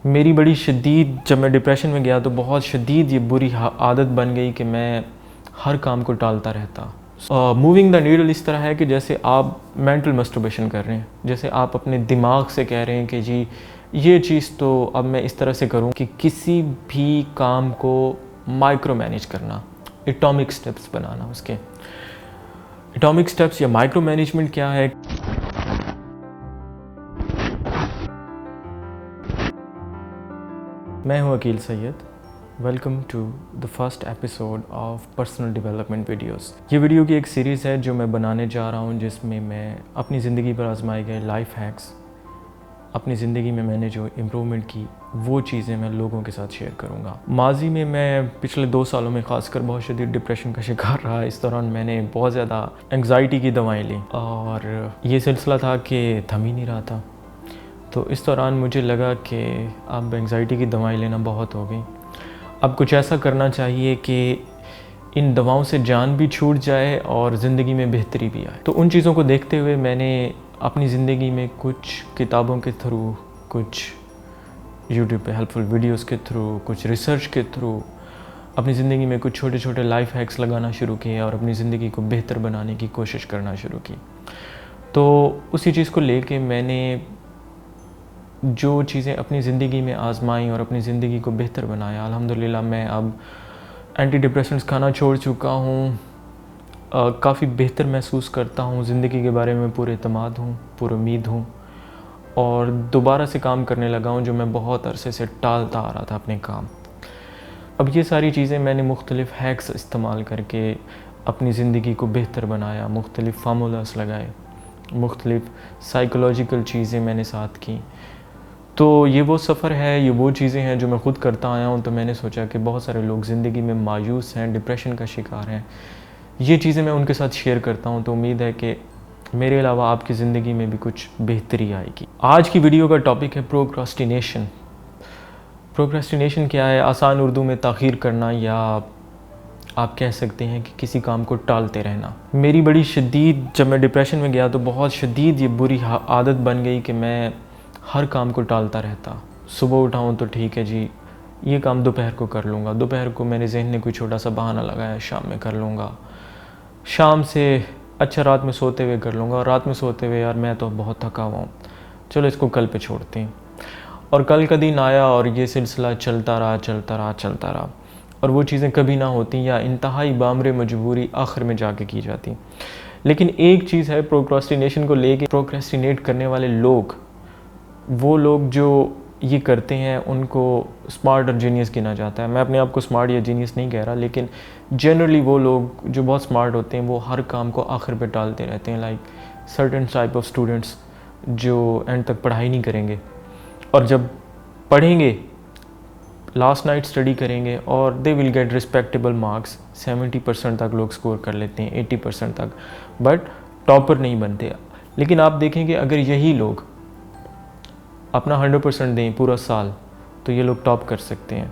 मेरी बड़ी शदीद जब मैं डिप्रेशन में गया तो बहुत शदीद ये बुरी आदत बन गई कि मैं हर काम को टालता रहता। मूविंग द नीडल इस तरह है कि जैसे आप मेंटल मस्टरबेशन कर रहे हैं, जैसे आप अपने दिमाग से कह रहे हैं कि जी ये चीज़ तो अब मैं इस तरह से करूं कि किसी भी काम को माइक्रो मैनेज करना, एटॉमिक स्टेप्स बनाना। उसके एटॉमिक स्टेप्स या माइक्रो मैनेजमेंट क्या है? मैं हूं Akeel Syed. Welcome to the first episode of personal development videos. ये वीडियो की एक सीरीज़ है जो मैं बनाने जा रहा हूं, जिसमें मैं अपनी ज़िंदगी पर आजमाए गए लाइफ हैक्स, अपनी ज़िंदगी में मैंने जो इम्प्रूवमेंट की वो चीज़ें मैं लोगों के साथ शेयर करूंगा। माजी में मैं पिछले 2 सालों में ख़ासकर बहुत शदीद डिप्रेशन का शिकार रहा। इस दौरान मैंने बहुत ज़्यादा एंग्जाइटी की दवाएँ ली और ये सिलसिला था कि थम ही नहीं रहा था। तो इस दौरान मुझे लगा कि अब एंग्जाइटी की दवाएं लेना बहुत हो गई, अब कुछ ऐसा करना चाहिए कि इन दवाओं से जान भी छूट जाए और ज़िंदगी में बेहतरी भी आए। तो उन चीज़ों को देखते हुए मैंने अपनी ज़िंदगी में कुछ किताबों के थ्रू, कुछ यूट्यूब पे हेल्पफुल वीडियोस के थ्रू, कुछ रिसर्च के थ्रू अपनी ज़िंदगी में कुछ छोटे छोटे लाइफ हैक्स लगाना शुरू किए और अपनी ज़िंदगी को बेहतर बनाने की कोशिश करना शुरू की। तो उसी चीज़ को लेके मैंने जो चीज़ें अपनी ज़िंदगी में आजमाई और अपनी ज़िंदगी को बेहतर बनाया। अल्हम्दुलिल्लाह मैं अब एंटी डिप्रेसेंट्स खाना छोड़ चुका हूँ, काफ़ी बेहतर महसूस करता हूँ, ज़िंदगी के बारे में पूरे एतमाद हूँ, पूरी उम्मीद हूँ और दोबारा से काम करने लगा हूँ जो मैं बहुत अरसे से टालता आ रहा था अपने काम। अब ये सारी चीज़ें मैंने मुख्तलिफ़ हैक्स इस्तेमाल करके अपनी ज़िंदगी को बेहतर बनाया, मुख्तलिफ़ फार्मूलास लगाए, मुख्तलिफ़ साइकोलॉजिकल चीज़ें मैंने साथ की। तो ये वो सफ़र है, ये वो चीज़ें हैं जो मैं ख़ुद करता आया हूँ। तो मैंने सोचा कि बहुत सारे लोग ज़िंदगी में मायूस हैं, डिप्रेशन का शिकार हैं, ये चीज़ें मैं उनके साथ शेयर करता हूँ। तो उम्मीद है कि मेरे अलावा आपकी ज़िंदगी में भी कुछ बेहतरी आएगी। आज की वीडियो का टॉपिक है प्रोक्रास्टिनेशन। प्रोक्रास्टिनेशन क्या है? आसान उर्दू में ताख़ीर करना, या आप कह सकते हैं कि किसी काम को टालते रहना। मेरी बड़ी शदीद जब मैं डिप्रेशन में गया तो बहुत शदीद ये बुरी आदत बन गई कि मैं हर काम को टालता रहता। सुबह उठाऊँ तो ठीक है जी, ये काम दोपहर को कर लूँगा, दोपहर को मेरे जहन ने कोई छोटा सा बहाना लगाया, शाम में कर लूँगा, शाम से अच्छा रात में सोते हुए कर लूँगा, और रात में सोते हुए यार मैं तो बहुत थका हुआ हूँ, चलो इसको कल पे छोड़ते हैं। और कल का दिन आया और ये सिलसिला चलता रहा और वो चीज़ें कभी ना होती या इंतहाई बामरे मजबूरी आखिर में जाके की जाती। लेकिन एक चीज़ है प्रोक्रास्टिनेशन को लेके, प्रोक्रास्टिनेट करने वाले लोग, वो लोग जो ये करते हैं उनको स्मार्ट और जीनियस गिना जाता है। मैं अपने आप को स्मार्ट या जीनियस नहीं कह रहा, लेकिन जनरली वो लोग जो बहुत स्मार्ट होते हैं वो हर काम को आखिर पे टालते रहते हैं। Like certain type of students जो एंड तक पढ़ाई नहीं करेंगे, और जब पढ़ेंगे लास्ट नाइट स्टडी करेंगे और they will get respectable marks. 70% तक लोग स्कोर कर लेते हैं, 80% तक, बट टॉपर नहीं बनते। लेकिन आप देखेंगे अगर यही लोग अपना 100% दें पूरा साल तो ये लोग टॉप कर सकते हैं।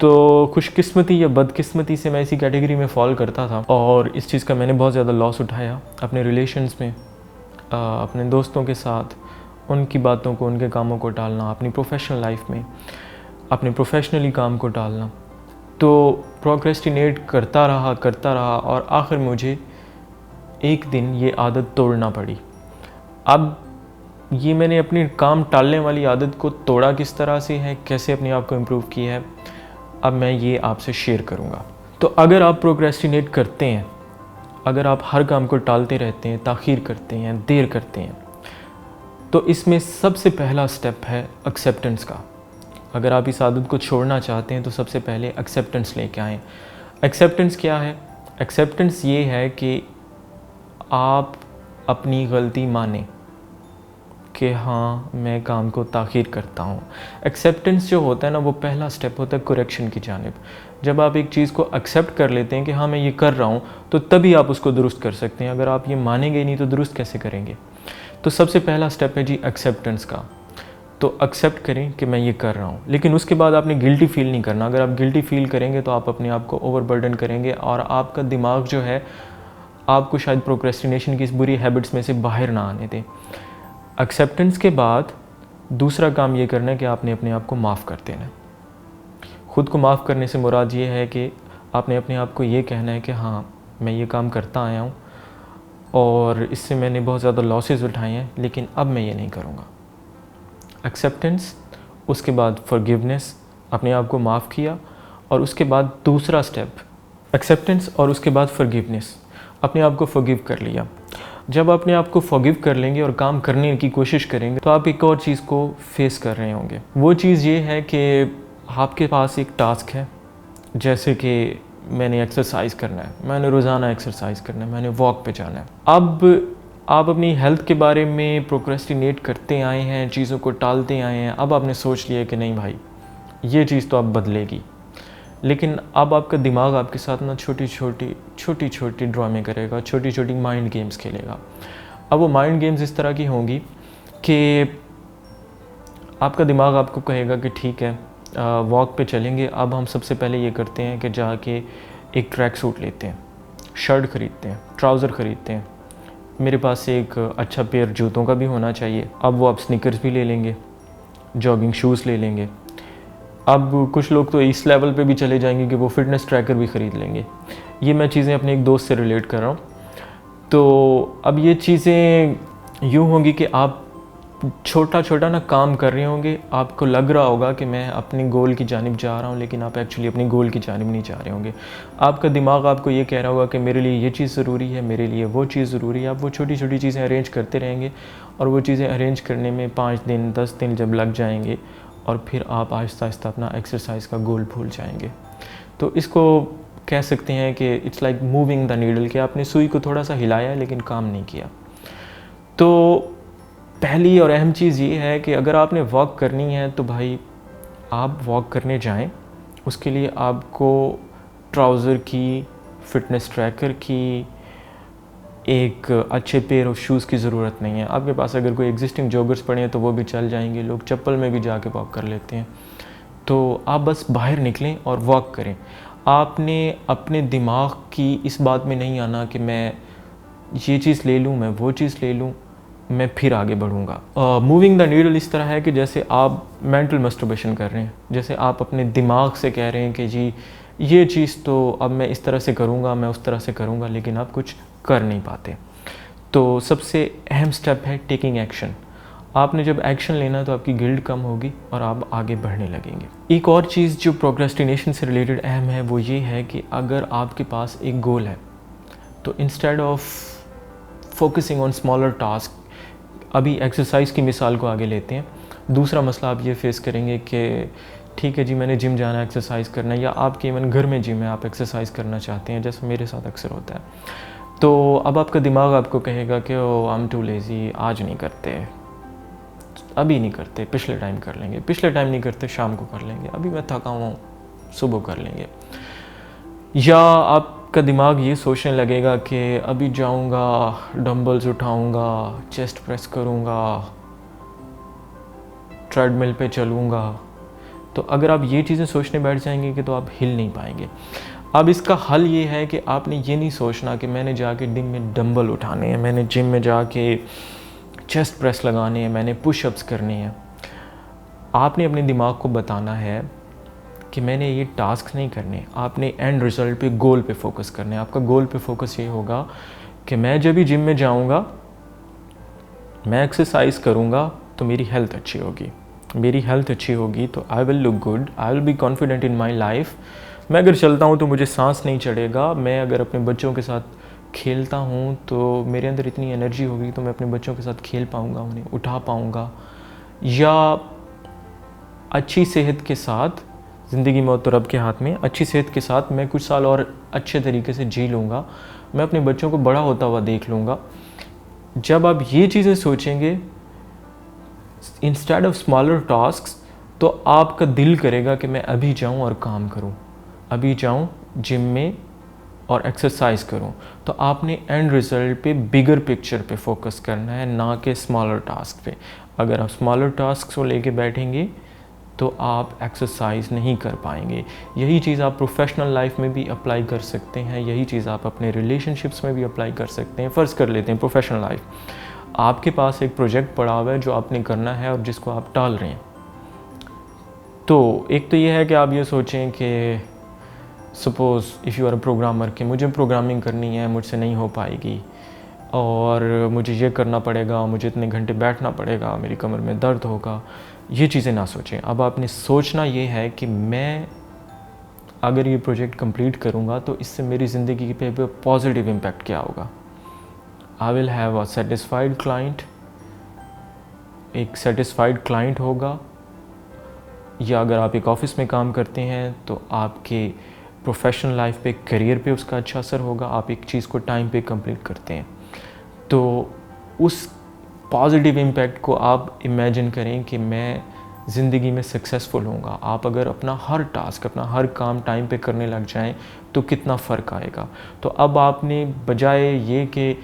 तो खुशकिस्मती या बदकिस्मती से मैं इसी कैटेगरी में फॉल करता था और इस चीज़ का मैंने बहुत ज़्यादा लॉस उठाया अपने रिलेशन्स में, अपने दोस्तों के साथ, उनकी बातों को, उनके कामों को टालना, अपनी प्रोफेशनल लाइफ में अपने प्रोफेशनली काम को टालना। तो प्रोक्रेस्टिनेट करता रहा और आखिर मुझे एक दिन ये आदत तोड़ना पड़ी। अब ये मैंने अपनी काम टालने वाली आदत को तोड़ा किस तरह से है, कैसे अपने आप को इम्प्रूव किया है, अब मैं ये आपसे शेयर करूँगा। तो अगर आप प्रोक्रेस्टिनेट करते हैं, अगर आप हर काम को टालते रहते हैं, ताख़ीर करते हैं, देर करते हैं, तो इसमें सबसे पहला स्टेप है एक्सेप्टेंस का। अगर आप इस आदत को छोड़ना चाहते हैं तो सबसे पहले एक्सेप्टेंस लेके आएँ। एक्सेप्टेंस क्या है? एक्सेप्टेंस ये है कि आप अपनी गलती मानें कि हाँ मैं काम को ताख़ीर करता हूँ। एक्सेप्टेंस जो होता है ना, वो पहला स्टेप होता है करेक्शन की जानिब। जब आप एक चीज़ को एक्सेप्ट कर लेते हैं कि हाँ मैं ये कर रहा हूँ, तो तभी आप उसको दुरुस्त कर सकते हैं। अगर आप ये मानेंगे नहीं तो दुरुस्त कैसे करेंगे? तो सबसे पहला स्टेप है जी एक्सेप्टेंस का। तो एक्सेप्ट करें कि मैं ये कर रहा हूँ, लेकिन उसके बाद आपने गिल्टी फील नहीं करना। अगर आप गिल्टी फील करेंगे तो आप अपने आप को ओवरबर्डन करेंगे और आपका दिमाग जो है आपको शायद प्रोक्रेस्टिनेशन की इस बुरी हैबिट्स में से बाहर ना आने दें। एक्सेप्टेंस के बाद दूसरा काम ये करना है कि आपने अपने आप को माफ़ कर देना है। ख़ुद को माफ़ करने से मुराद ये है कि आपने अपने आप को ये कहना है कि हाँ, मैं ये काम करता आया हूँ और इससे मैंने बहुत ज़्यादा लॉसेस उठाए हैं, लेकिन अब मैं ये नहीं करूँगा। एक्सेप्टेंस, उसके बाद फॉरगिवनेस, अपने आप को माफ़ किया, और उसके बाद दूसरा स्टेप एक्सेप्टेंस और उसके बाद फॉरगिवनेस, अपने आप को फॉरगिव कर लिया। जब अपने आप को फॉरगिव कर लेंगे और काम करने की कोशिश करेंगे तो आप एक और चीज़ को फेस कर रहे होंगे। वो चीज़ ये है कि आपके पास एक टास्क है, जैसे कि मैंने एक्सरसाइज करना है, मैंने रोज़ाना एक्सरसाइज करना है, मैंने वॉक पे जाना है। अब आप अपनी हेल्थ के बारे में प्रोक्रेस्टिनेट करते आए हैं, चीज़ों को टालते आए हैं। अब आपने सोच लिया कि नहीं भाई, ये चीज़ तो अब बदलेगी, लेकिन अब आपका दिमाग आपके साथ ना छोटी छोटी ड्रामे करेगा, छोटी छोटी माइंड गेम्स खेलेगा। अब वो माइंड गेम्स इस तरह की होंगी कि आपका दिमाग आपको कहेगा कि ठीक है, वॉक पे चलेंगे, अब हम सबसे पहले ये करते हैं कि जाके एक ट्रैक सूट लेते हैं, शर्ट ख़रीदते हैं, ट्राउज़र ख़रीदते हैं, मेरे पास एक अच्छा पेयर जूतों का भी होना चाहिए। अब वो आप स्नीकर्स भी ले लेंगे, जॉगिंग शूज़ ले लेंगे। अब कुछ लोग तो इस लेवल पे भी चले जाएंगे कि वो फिटनेस ट्रैकर भी ख़रीद लेंगे। ये मैं चीज़ें अपने एक दोस्त से रिलेट कर रहा हूँ। तो अब ये चीज़ें यूँ होंगी कि आप छोटा छोटा ना काम कर रहे होंगे, आपको लग रहा होगा कि मैं अपनी गोल की जानिब जा रहा हूँ, लेकिन आप एक्चुअली अपनी गोल की जानिब नहीं जा रहे होंगे। आपका दिमाग आपको ये कह रहा होगा कि मेरे लिए ये चीज़ ज़रूरी है, मेरे लिए वो चीज़ ज़रूरी है। आप वो छोटी छोटी चीज़ें अरेंज करते रहेंगे और वो चीज़ें अरेंज करने में 5 दिन 10 दिन जब लग जाएंगे और फिर आप आहिस्ता आहिस्ता अपना एक्सरसाइज का गोल भूल जाएंगे। तो इसको कह सकते हैं कि it's like moving the needle, कि आपने सुई को थोड़ा सा हिलाया लेकिन काम नहीं किया। तो पहली और अहम चीज़ ये है कि अगर आपने वॉक करनी है तो भाई आप वॉक करने जाएं। उसके लिए आपको ट्राउज़र की, फिटनेस ट्रैकर की, एक अच्छे पेयर ऑफ शूज़ की ज़रूरत नहीं है। आपके पास अगर कोई एग्जिस्टिंग जॉगर्स पड़े हैं तो वो भी चल जाएंगे, लोग चप्पल में भी जाके वॉक कर लेते हैं। तो आप बस बाहर निकलें और वॉक करें। आपने अपने दिमाग की इस बात में नहीं आना कि मैं ये चीज़ ले लूँ, मैं वो चीज़ ले लूँ, मैं फिर आगे बढ़ूँगा। मूविंग द नीडल इस तरह है कि जैसे आप मेंटल मस्टरबेशन कर रहे हैं, जैसे आप अपने दिमाग से कह रहे हैं कि जी ये चीज़ तो अब मैं इस तरह से करूँगा, मैं उस तरह से करूँगा, लेकिन आप कुछ कर नहीं पाते। तो सबसे अहम स्टेप है टेकिंग एक्शन। आपने जब एक्शन लेना तो आपकी गिल्ट कम होगी और आप आगे बढ़ने लगेंगे। एक और चीज़ जो प्रोक्रेस्टिनेशन से रिलेटेड अहम है वो ये है कि अगर आपके पास एक गोल है तो instead of focusing on smaller task, अभी एक्सरसाइज की मिसाल को आगे लेते हैं। दूसरा मसला आप ये फेस करेंगे कि ठीक है जी, मैंने जिम जाना है, एक्सरसाइज करना है, या आपके इवन घर में जिम है, आप एक्सरसाइज करना चाहते हैं, जैसे मेरे साथ अक्सर होता है। तो अब आपका दिमाग आपको कहेगा कि ओ आई एम टू लेज़ी, आज नहीं करते, अभी नहीं करते, पिछले टाइम कर लेंगे, पिछले टाइम नहीं करते, शाम को कर लेंगे, अभी मैं थका हुआ हूँ, सुबह कर लेंगे। या आपका दिमाग ये सोचने लगेगा कि अभी जाऊँगा, डंबल्स उठाऊँगा, चेस्ट प्रेस करूँगा, ट्रेडमिल पे चलूँगा। तो अगर आप ये चीज़ें सोचने बैठ जाएंगे कि तो आप हिल नहीं पाएंगे। अब इसका हल ये है कि आपने ये नहीं सोचना कि मैंने जाके जिम में डंबल उठाने हैं, मैंने जिम में जाके चेस्ट प्रेस लगाने हैं, मैंने पुशअप्स करने हैं। आपने अपने दिमाग को बताना है कि मैंने ये टास्क नहीं करने। आपने एंड रिज़ल्ट पे, गोल पे फोकस करना है। आपका गोल पे फोकस ये होगा कि मैं जब भी जिम में जाऊंगा, मैं एक्सरसाइज करूंगा तो मेरी हेल्थ अच्छी होगी। मेरी हेल्थ अच्छी होगी तो I will look good, I will be confident in my life. मैं अगर चलता हूँ तो मुझे सांस नहीं चढ़ेगा। मैं अगर अपने बच्चों के साथ खेलता हूँ तो मेरे अंदर इतनी एनर्जी होगी तो मैं अपने बच्चों के साथ खेल पाऊँगा, उन्हें उठा पाऊँगा। या अच्छी सेहत के साथ, ज़िंदगी मौत तो रब के हाथ में, अच्छी सेहत के साथ मैं कुछ साल और अच्छे तरीके से जी लूँगा, मैं अपने बच्चों को बड़ा होता हुआ देख लूँगा। जब आप ये चीज़ें सोचेंगे इंस्टेड ऑफ स्मॉलर टास्क्स, तो आपका दिल करेगा कि मैं अभी जाऊँ और काम करूँ, अभी जाऊँ जिम में और एक्सरसाइज करूँ। तो आपने एंड रिज़ल्ट पे, बिगर पिक्चर पे फोकस करना है, ना कि स्मॉलर टास्क पे। अगर आप स्मॉलर टास्क को लेके बैठेंगे तो आप एक्सरसाइज नहीं कर पाएंगे। यही चीज़ आप प्रोफेशनल लाइफ में भी अप्लाई कर सकते हैं, यही चीज़ आप अपने रिलेशनशिप्स में भी अप्लाई कर सकते हैं। फ़र्ज़ कर लेते हैं प्रोफेशनल लाइफ, आपके पास एक प्रोजेक्ट पड़ा हुआ है जो आपने करना है और जिसको आप टाल रहे हैं। तो एक तो ये है कि आप ये सोचें कि suppose if you are a programmer कि मुझे प्रोग्रामिंग करनी है, मुझसे नहीं हो पाएगी और मुझे ये करना पड़ेगा, मुझे इतने घंटे बैठना पड़ेगा, मेरी कमर में दर्द होगा। ये चीज़ें ना सोचें। अब आपने सोचना ये है कि मैं अगर ये प्रोजेक्ट कंप्लीट करूँगा तो इससे मेरी ज़िंदगी पे पॉजिटिव इम्पैक्ट क्या होगा। I will have a satisfied client, एक सेटिस्फाइड क्लाइंट होगा। या अगर आप एक ऑफ़िस में काम करते हैं तो आपके प्रोफेशनल लाइफ पे, करियर पे उसका अच्छा असर होगा। आप एक चीज़ को टाइम पे कंप्लीट करते हैं तो उस पॉजिटिव इम्पैक्ट को आप इमेजिन करें कि मैं ज़िंदगी में सक्सेसफुल होऊंगा। आप अगर अपना हर टास्क, अपना हर काम टाइम पे करने लग जाएं तो कितना फ़र्क आएगा। तो अब आपने बजाय ये कि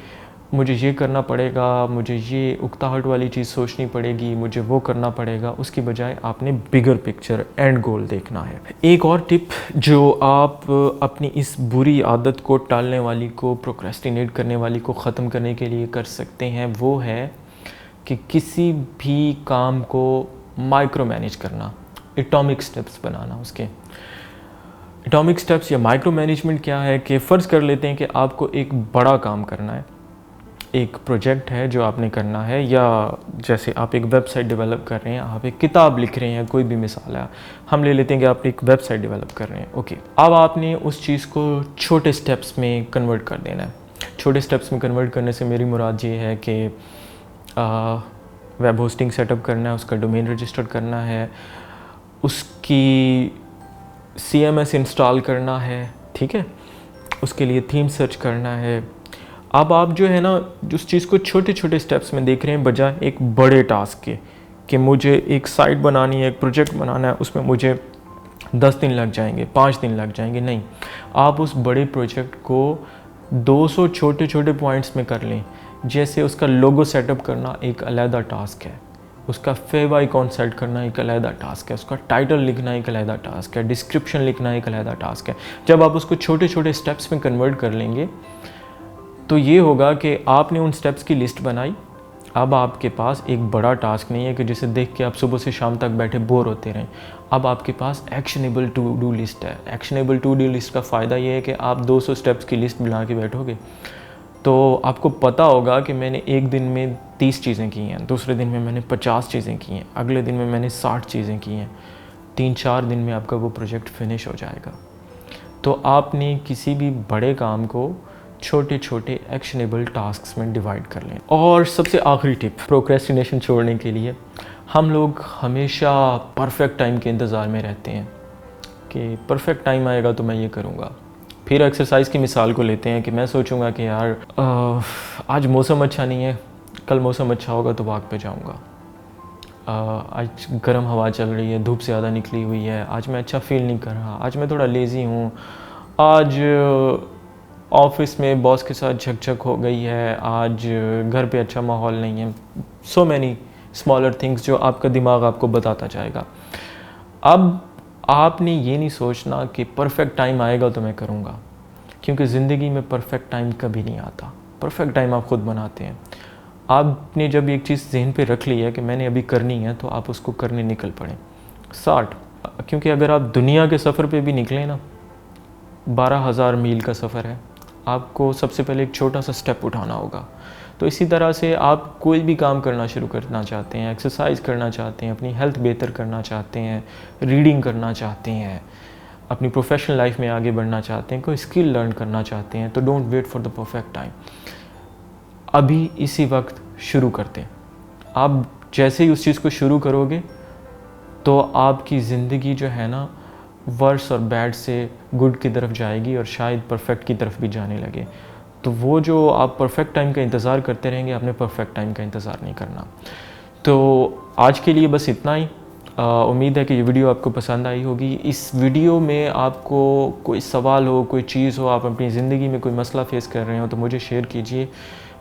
मुझे ये करना पड़ेगा, मुझे ये उकताहट वाली चीज़ सोचनी पड़ेगी, मुझे वो करना पड़ेगा, उसकी बजाय आपने बिगर पिक्चर, एंड गोल देखना है। एक और टिप जो आप अपनी इस बुरी आदत को टालने वाली को, प्रोक्रेस्टिनेट करने वाली को ख़त्म करने के लिए कर सकते हैं वो है कि किसी भी काम को माइक्रो मैनेज करना, एटॉमिक स्टेप्स बनाना। उसके एटॉमिक स्टेप्स या माइक्रो मैनेजमेंट क्या है कि फ़र्ज़ कर लेते हैं कि आपको एक बड़ा काम करना है, एक प्रोजेक्ट है जो आपने करना है, या जैसे आप एक वेबसाइट डेवलप कर रहे हैं, आप एक किताब लिख रहे हैं, कोई भी मिसाल है, हम ले लेते हैं कि आप एक वेबसाइट डेवलप कर रहे हैं। ओके, अब आपने उस चीज़ को छोटे स्टेप्स में कन्वर्ट कर देना है। छोटे स्टेप्स में कन्वर्ट करने से मेरी मुराद ये है कि वेब होस्टिंग सेटअप करना है, उसका डोमेन रजिस्टर करना है, उसकी CMS इंस्टॉल करना है, ठीक है, उसके लिए थीम सर्च करना है। अब आप जो है ना, उस चीज़ को छोटे छोटे स्टेप्स में देख रहे हैं बजाय एक बड़े टास्क के कि मुझे एक साइट बनानी है, एक प्रोजेक्ट बनाना है, उसमें मुझे 10 दिन लग जाएंगे, 5 दिन लग जाएंगे। नहीं, आप उस बड़े प्रोजेक्ट को 200 छोटे छोटे पॉइंट्स में कर लें। जैसे उसका लोगो सेटअप करना एक अलहदा टास्क है, उसका फेव आइकॉन सेट करना एक अलहदा टास्क है, उसका टाइटल लिखना एक अलहदा टास्क है, डिस्क्रिप्शन लिखना एक अलहदा टास्क है। जब आप उसको छोटे छोटे स्टेप्स में कन्वर्ट कर लेंगे तो ये होगा कि आपने उन स्टेप्स की लिस्ट बनाई। अब आपके पास एक बड़ा टास्क नहीं है कि जिसे देख के आप सुबह से शाम तक बैठे बोर होते रहें। अब आपके पास एक्शनेबल टू डू लिस्ट है। एक्शनेबल टू डू लिस्ट का फ़ायदा ये है कि आप 200 स्टेप्स की लिस्ट बना के बैठोगे तो आपको पता होगा कि मैंने एक दिन में 30 चीज़ें की हैं, दूसरे दिन में मैंने 50 चीज़ें की हैं, अगले दिन में मैंने 60 चीज़ें की हैं। 3-4 दिन में आपका वो प्रोजेक्ट फिनिश हो जाएगा। तो आपने किसी भी बड़े काम को छोटे छोटे एक्शनेबल टास्क्स में डिवाइड कर लें। और सबसे आखिरी टिप प्रोक्रेस्टिनेशन छोड़ने के लिए, हम लोग हमेशा परफेक्ट टाइम के इंतज़ार में रहते हैं कि परफेक्ट टाइम आएगा तो मैं ये करूँगा। फिर एक्सरसाइज की मिसाल को लेते हैं कि मैं सोचूंगा कि यार आज मौसम अच्छा नहीं है, कल मौसम अच्छा होगा तो वॉक पे जाऊँगा। आज गर्म हवा चल रही है, धूप ज़्यादा निकली हुई है, आज मैं अच्छा फील नहीं कर रहा, आज मैं थोड़ा लेज़ी हूँ, आज ऑफिस में बॉस के साथ झकझक हो गई है, आज घर पे अच्छा माहौल नहीं है। सो मैनी स्मॉलर थिंग्स जो आपका दिमाग आपको बताता जाएगा। अब आपने ये नहीं सोचना कि परफेक्ट टाइम आएगा तो मैं करूँगा, क्योंकि ज़िंदगी में परफेक्ट टाइम कभी नहीं आता। परफेक्ट टाइम आप खुद बनाते हैं। आपने जब एक चीज़ जहन पे रख ली है कि मैंने अभी करनी है तो आप उसको करने निकल पड़ें। स्टार्ट, क्योंकि अगर आप दुनिया के सफ़र पे भी निकलें ना, 12,000 मील का सफ़र है, आपको सबसे पहले एक छोटा सा स्टेप उठाना होगा। तो इसी तरह से आप कोई भी काम करना शुरू करना चाहते हैं, एक्सरसाइज करना चाहते हैं, अपनी हेल्थ बेहतर करना चाहते हैं, रीडिंग करना चाहते हैं, अपनी प्रोफेशनल लाइफ में आगे बढ़ना चाहते हैं, कोई स्किल लर्न करना चाहते हैं, तो don't wait for the perfect time. अभी इसी वक्त शुरू करते हैं। आप जैसे ही उस चीज़ को शुरू करोगे तो आपकी ज़िंदगी जो है ना, वर्स और बैड से गुड की तरफ जाएगी और शायद परफेक्ट की तरफ भी जाने लगे। तो वो जो आप परफेक्ट टाइम का इंतज़ार करते रहेंगे, आपने परफेक्ट टाइम का इंतज़ार नहीं करना। तो आज के लिए बस इतना ही। उम्मीद है कि ये वीडियो आपको पसंद आई होगी। इस वीडियो में आपको कोई सवाल हो, कोई चीज़ हो, आप अपनी ज़िंदगी में कोई मसला फेस कर रहे हो तो मुझे शेयर कीजिए।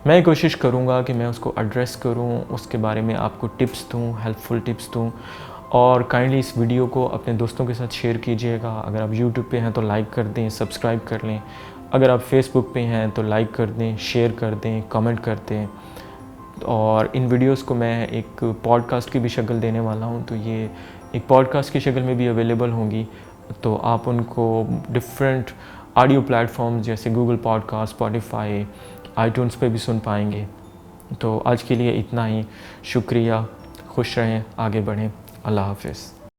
मैं कोशिश करूँगा कि मैं उसको एड्रेस करूँ, उसके बारे में आपको टिप्स दूँ, हेल्पफुल टिप्स दूँ। और काइंडली इस वीडियो को अपने दोस्तों के साथ शेयर कीजिएगा। अगर आप यूट्यूब पे हैं तो लाइक कर दें, सब्सक्राइब कर लें। अगर आप फेसबुक पे हैं तो लाइक कर दें, शेयर कर दें, कमेंट कर दें। और इन वीडियोस को मैं एक पॉडकास्ट की भी शक्ल देने वाला हूँ, तो ये एक पॉडकास्ट की शक्ल में भी अवेलेबल होंगी। तो आप उनको डिफरेंट ऑडियो प्लेटफॉर्म्स जैसे गूगल पॉडकास्ट, स्पॉटिफाई, आईट्यून्स पे भी सुन पाएंगे। तो आज के लिए इतना ही। शुक्रिया, खुश रहें, आगे बढ़ें। अल्लाह हाफ़िज़।